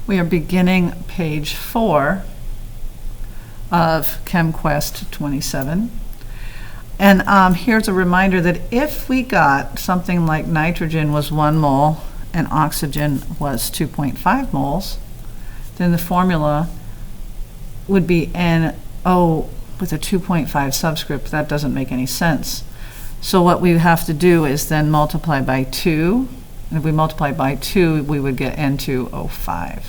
We are beginning page 4 of CQ27. And here's a reminder that if we got something like nitrogen was 1 mole and oxygen was 2.5 moles, then the formula would be NO with a 2.5 subscript. That doesn't make any sense. So what we have to do is then multiply by 2. And if we multiply by 2, we would get N2O5.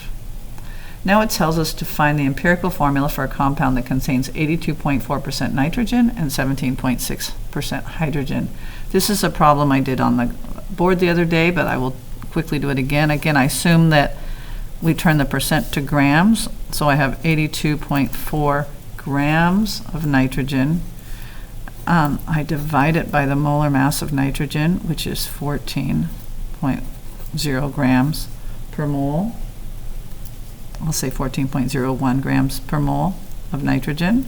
Now it tells us to find the empirical formula for a compound that contains 82.4% nitrogen and 17.6% hydrogen. This is a problem I did on the board the other day, but I will quickly do it again. Again, I assume that we turn the percent to grams. So I have 82.4 grams of nitrogen. I divide it by the molar mass of nitrogen, which is 14.0 grams per mole. I'll say 14.01 grams per mole of nitrogen.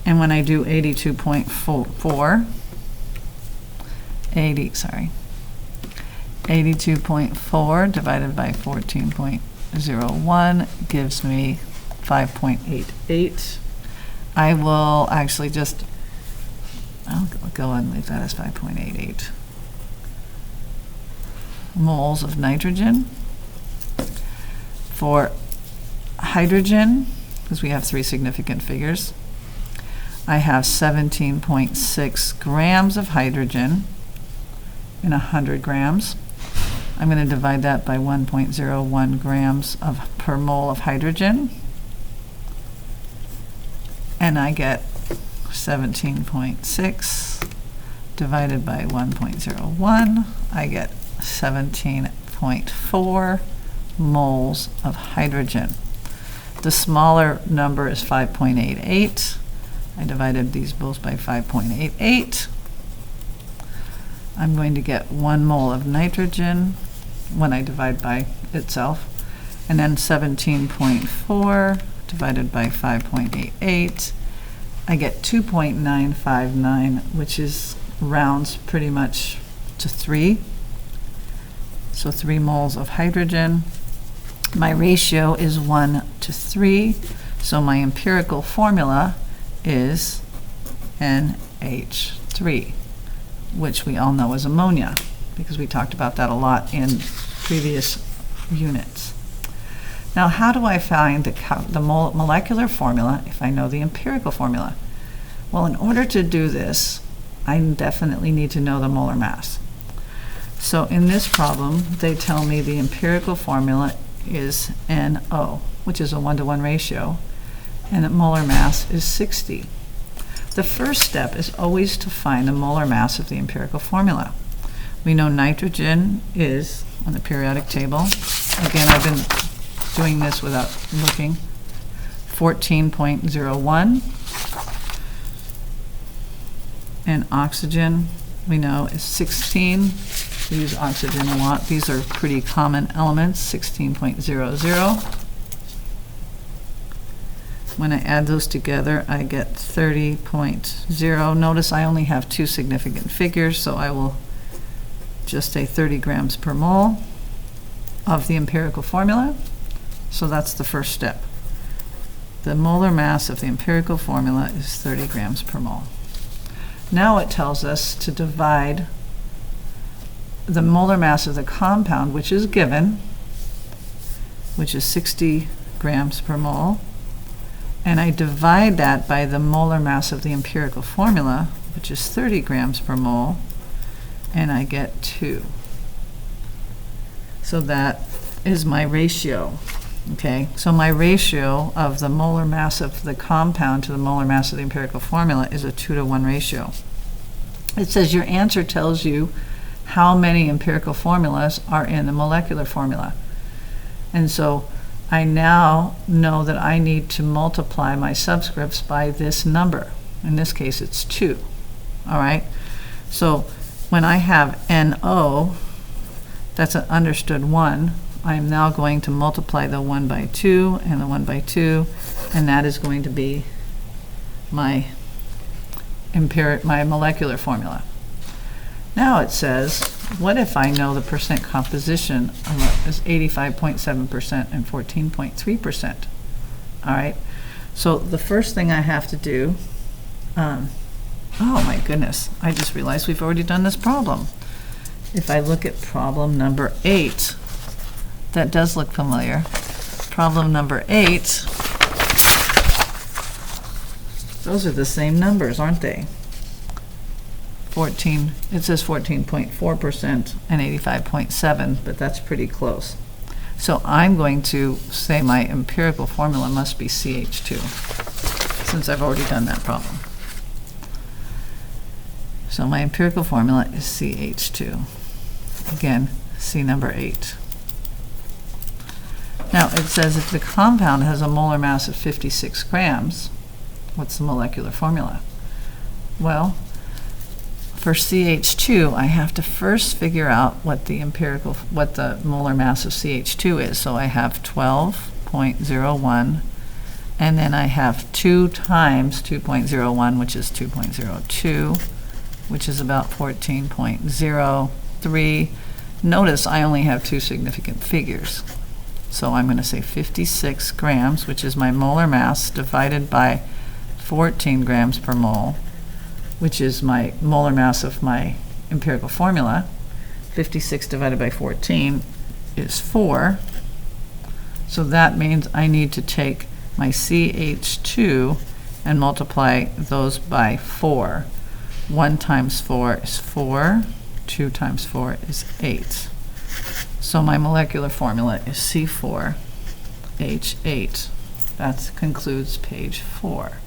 And when I do 82.4 divided by 14.01 gives me 5.88. I will actually just, I'll go and leave that as 5.88 moles of nitrogen. For hydrogen, because we have 3 significant figures, I have 17.6 grams of hydrogen in 100 grams. I'm going to divide that by 1.01 grams per mole of hydrogen, and I get 17.6 divided by 1.01. I get 17.4 moles of hydrogen. The smaller number is 5.88. I divided these both by 5.88. I'm going to get 1 mole of nitrogen when I divide by itself, and then 17.4 divided by 5.88. I get 2.959, which is rounds pretty much to 3. So 3 moles of hydrogen. My ratio is 1 to 3, so my empirical formula is NH3, which we all know is ammonia, because we talked about that a lot in previous units. Now, how do I find the molecular formula if I know the empirical formula? Well, in order to do this, I definitely need to know the molar mass. So in this problem, they tell me the empirical formula is NO, which is a 1-to-1 ratio, and the molar mass is 60. The first step is always to find the molar mass of the empirical formula. We know nitrogen is on the periodic table. Again, I've been doing this without looking. 14.01. And oxygen, we know, is 16. We use oxygen a lot. These are pretty common elements, 16.00. When I add those together, I get 30.0. Notice I only have 2 significant figures, so I will just say 30 grams per mole of the empirical formula. So that's the first step. The molar mass of the empirical formula is 30 grams per mole. Now it tells us to divide the molar mass of the compound, which is given, which is 60 grams per mole, and I divide that by the molar mass of the empirical formula, which is 30 grams per mole, and I get 2. So that is my ratio. Okay, so my ratio of the molar mass of the compound to the molar mass of the empirical formula is a 2-to-1 ratio. It says your answer tells you how many empirical formulas are in the molecular formula. And so I now know that I need to multiply my subscripts by this number. In this case, it's 2. All right, so when I have NO, that's an understood 1. I'm now going to multiply the 1 by 2 and the 1 by 2, and that is going to be my molecular formula. Now it says what if I know the percent composition is 85.7% and 14.3%? All right, so the first thing I have to do, oh my goodness, I just realized we've already done this problem. If I look at problem number 8, that does look familiar. Problem number 8, those are the same numbers, aren't they? 14, it says 14.4% and 85.7, but that's pretty close. So I'm going to say my empirical formula must be CH2, since I've already done that problem. So my empirical formula is CH2. Again, C number 8. Now it says if the compound has a molar mass of 56 grams, what's the molecular formula? Well, for CH2, I have to first figure out what the molar mass of CH2 is. So I have 12.01, and then I have 2 times 2.01, which is 2.02, which is about 14.03. Notice I only have 2 significant figures. So I'm going to say 56 grams, which is my molar mass, divided by 14 grams per mole, which is my molar mass of my empirical formula. 56 divided by 14 is 4. So that means I need to take my CH2 and multiply those by 4. 1 times 4 is 4. 2 times 4 is 8. So my molecular formula is C4H8. That concludes page 4.